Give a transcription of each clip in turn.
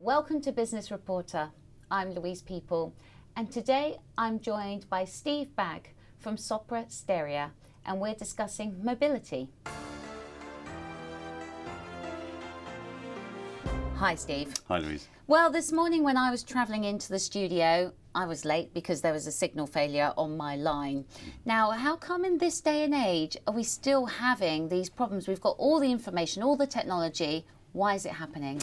Welcome to Business Reporter. I'm Louise People, and today I'm joined by Steve Bagge from Sopra Steria, and we're discussing mobility. Hi, Steve. Hi, Louise. Well, this morning when I was travelling into the studio, I was late because there was a signal failure on my line. Now, how come in this day and age are we still having these problems? We've got all the information, all the technology. Why is it happening?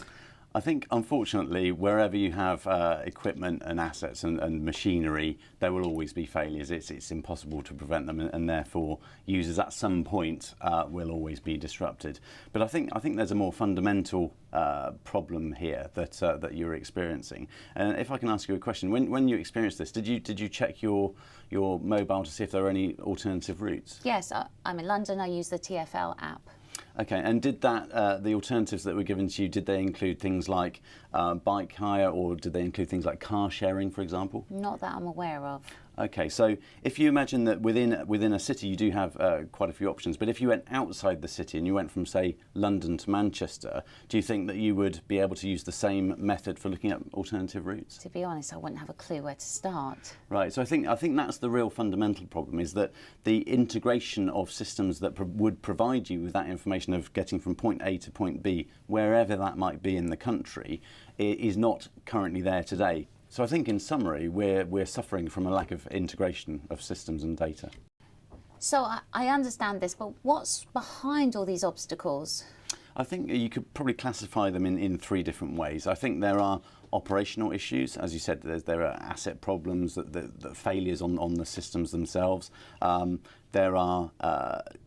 I think, unfortunately, wherever you have equipment and assets and machinery, there will always be failures. It's impossible to prevent them, and therefore users at some point will always be disrupted. But I think there's a more fundamental problem here that you're experiencing. And if I can ask you a question, when you experienced this, did you check your mobile to see if there were any alternative routes? Yes, I'm in London. I use the TfL app. Okay, and did that the alternatives that were given to you, did they include things like bike hire, or did they include things like car sharing, for example? Not that I'm aware of. Okay, so if you imagine that within a city you do have quite a few options, but if you went outside the city and you went from, say, London to Manchester, do you think that you would be able to use the same method for looking at alternative routes? To be honest, I wouldn't have a clue where to start. Right, so I think that's the real fundamental problem, is that the integration of systems that would provide you with that information of getting from point A to point B, wherever that might be in the country, is not currently there today. So I think, in summary, we're suffering from a lack of integration of systems and data. So I understand this, but what's behind all these obstacles? I think you could probably classify them in three different ways. I think there are operational issues. As you said, there are asset problems, the failures on the systems themselves. There are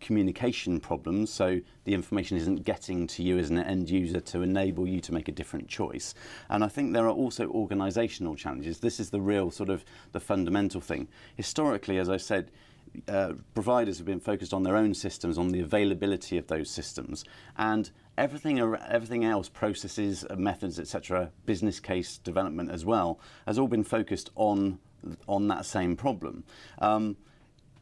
communication problems, so the information isn't getting to you as an end user to enable you to make a different choice. And I think there are also organisational challenges. This is the real sort of the fundamental thing. Historically, as I said, providers have been focused on their own systems, on the availability of those systems, and everything else, processes, methods, etc., business case development as well, has all been focused on that same problem.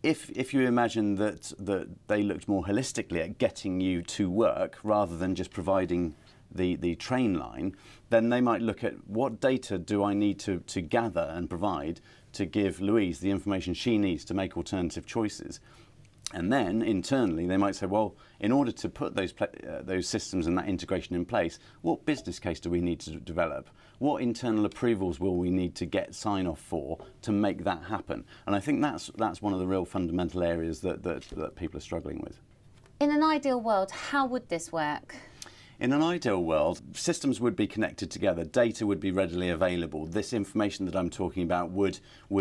If you imagine that they looked more holistically at getting you to work rather than just providing the train line, then they might look at what data do I need to gather and provide to give Louise the information she needs to make alternative choices. And then internally they might say, well, in order to put those systems and that integration in place, what business case do we need to develop? What internal approvals will we need to get sign-off for to make that happen? And I think that's one of the real fundamental areas that people are struggling with. In an ideal world, how would this work? In an ideal world, systems would be connected together, data would be readily available. This information that I'm talking about would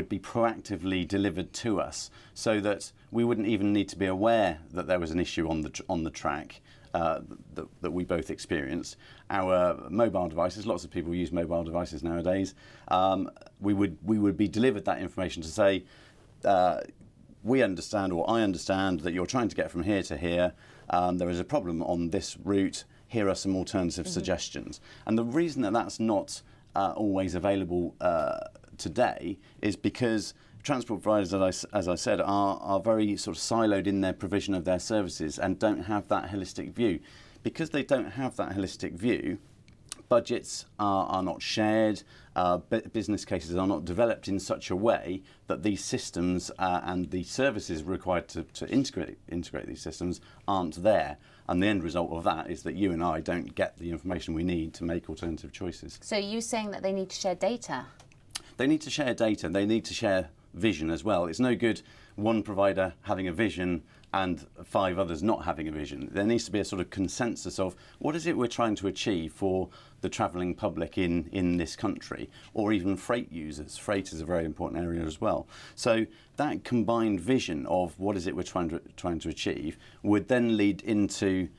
be proactively delivered to us, so that we wouldn't even need to be aware that there was an issue on the track that we both experienced. Our mobile devices, lots of people use mobile devices nowadays, we would be delivered that information to say, we understand, or I understand, that you're trying to get from here to here. There is a problem on this route. Here are some alternative suggestions. And the reason that that's not always available today is because transport providers, as I said, are very sort of siloed in their provision of their services and don't have that holistic view. Because they don't have that holistic view, budgets are not shared, business cases are not developed in such a way that these systems and the services required to integrate these systems aren't there. And the end result of that is that you and I don't get the information we need to make alternative choices. So you're saying that they need to share data? They need to share data, they need to share vision as well. It's no good one provider having a vision and 5 others not having a vision. There needs to be a sort of consensus of what is it we're trying to achieve for the travelling public in this country, or even freight users. Freight is a very important area as well. So that combined vision of what is it we're trying to achieve would then lead into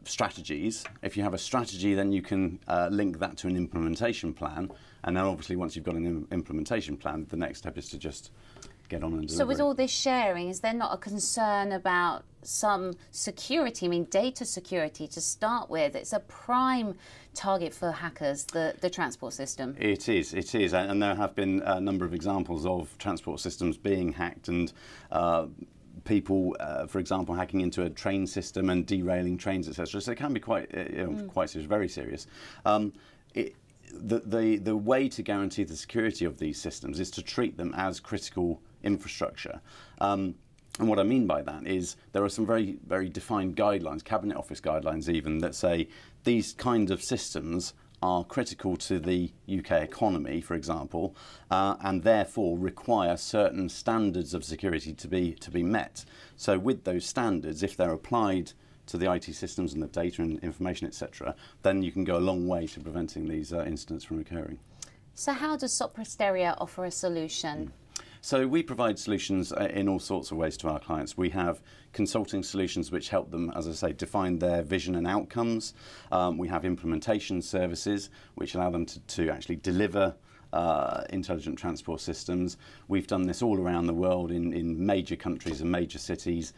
strategies. If you have a strategy, then you can link that to an implementation plan, and then obviously once you've got an implementation plan, the next step is to just get on and deliver. So with all this sharing, is there not a concern about some security? I mean, data security to start with. It's a prime target for hackers, the transport system. It is, and there have been a number of examples of transport systems being hacked, and people, for example, hacking into a train system and derailing trains, etc. So it can be quite, quite serious, very serious. the way to guarantee the security of these systems is to treat them as critical infrastructure. And what I mean by that is there are some very, very defined guidelines, Cabinet Office guidelines even, that say these kinds of systems are critical to the UK economy, for example, and therefore require certain standards of security to be met. So with those standards, if they're applied to the IT systems and the data and information, etc., then you can go a long way to preventing these incidents from occurring. So how does Sopra Steria offer a solution? So we provide solutions in all sorts of ways to our clients. We have consulting solutions which help them, as I say, define their vision and outcomes. We have implementation services which allow them to actually deliver intelligent transport systems. We've done this all around the world in major countries and major cities,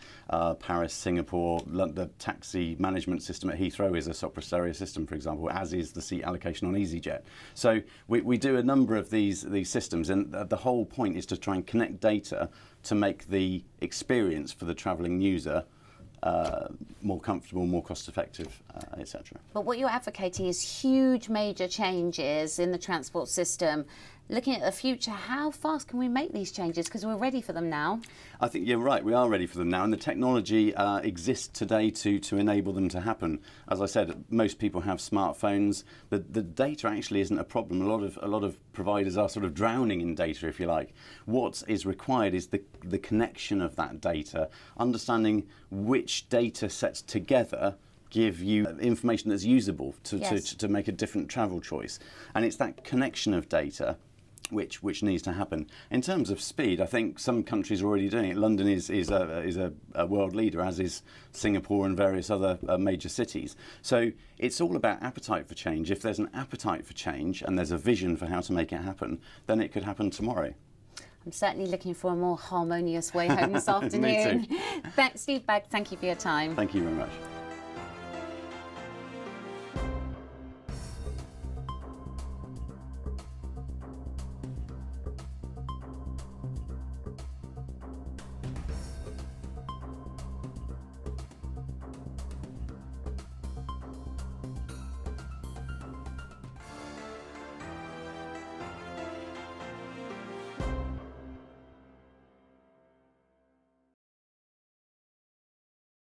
Paris, Singapore. The taxi management system at Heathrow is a Sopra Steria system, for example, as is the seat allocation on EasyJet. So we do a number of these systems, and the whole point is to try and connect data to make the experience for the travelling user more comfortable, more cost-effective, etc. But what you're advocating is huge major changes in the transport system. Looking at the future, how fast can we make these changes? Because we're ready for them now. I think you're right, we are ready for them now, and the technology exists today to enable them to happen. As I said, most people have smartphones. The data actually isn't a problem. A lot of providers are sort of drowning in data, if you like. What is required is the connection of that data, understanding which data sets together give you information that's usable to make a different travel choice. And it's that connection of data which needs to happen. In terms of speed, I think some countries are already doing it. London is a world leader, as is Singapore and various other major cities. So it's all about appetite for change. If there's an appetite for change and there's a vision for how to make it happen, then it could happen tomorrow. I'm certainly looking for a more harmonious way home this afternoon. Me too. Steve Bagge, thank you for your time. Thank you very much.